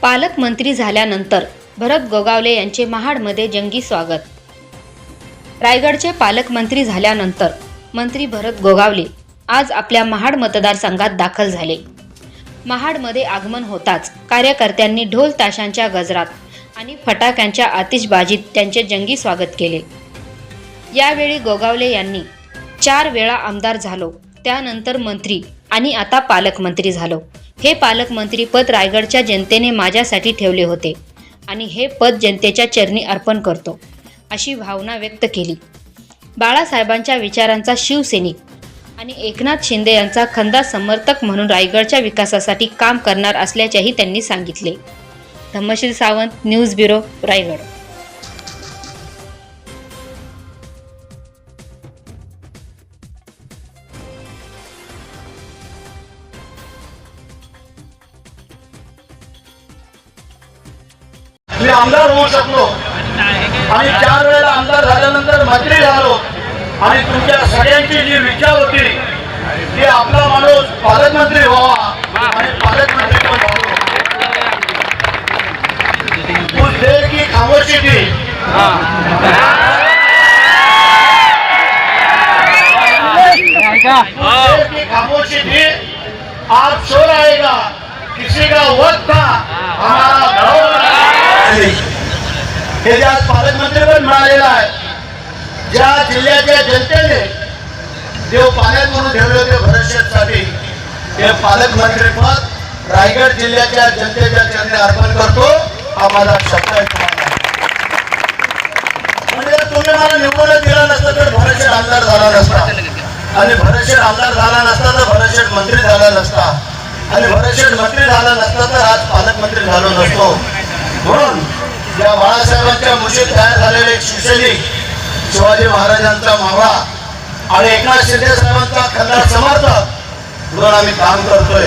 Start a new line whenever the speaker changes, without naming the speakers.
पालकमंत्री झाल्यानंतर भरत गोगावले यांचे महाडमध्ये जंगी स्वागत। रायगडचे पालकमंत्री झाल्यानंतर मंत्री भरत गोगावले आज आपल्या महाड मतदारसंघात दाखल झाले। महाडमध्ये आगमन होताच कार्यकर्त्यांनी ढोल ताशांच्या गजरात आणि फटाक्यांच्या आतिषबाजीत त्यांचे जंगी स्वागत केले। यावेळी गोगावले यांनी 4 वेळा आमदार झालो, त्यानंतर मंत्री आणि आता पालकमंत्री झालो। हे पालकमंत्री पद रायगडच्या जनतेने माझ्यासाठी ठेवले होते आणि हे पद जनतेच्या चरणी अर्पण करतो, अशी भावना व्यक्त केली। बाळासाहेबांच्या विचारांचा शिवसैनिक आणि एकनाथ शिंदे यांचा खंदा समर्थक म्हणून रायगडच्या विकासासाठी काम करणार असल्याचेही त्यांनी सांगितले। Dhammasheel Sawant, news bureau, Raigad.
मी आमदार होऊ शकलो आणि 4 वेळा आमदार झाल्यानंतर मंत्री झालो आणि तुमच्या सगळ्यांची जी इच्छा होती की आपला माणूस पालकमंत्री व्हावा आणि पालकमंत्री पण झालो। कुछ देर की खामोशी थी, देर की खामोशी थी, आज शोर आएगा, किसी का वक्त था, हमारा दौर हे जे आज पालकमंत्री पण मिळालेला आहे, ज्या जिल्ह्याच्या जनतेने देव पाण्यात म्हणून ठेवले होते भरतशेठसाठी, हे पालकमंत्री पद रायगड जिल्ह्याच्या जनतेच्या चरणी अर्पण करतो। हा माझा शब्द आहे तुम्हाला। म्हणजे तुम्ही मला निवडून दिला नसतं तर भरतशेठ आमदार झाला नसता आणि भरतशेठ आमदार झाला नसता तर भरतशेठ मंत्री झाला नसता आणि भरतशेठ मंत्री झाला नसता तर आज पालकमंत्री झालो नसतो। म्हणून या बाळासाहेबांच्या मुशीत तयार झालेले एक शिवसैनिक, शिवाजी महाराजांचा मावळा आणि एकनाथ शिंदे साहेबांचा खंदा समर्थक म्हणून आम्ही काम करतोय।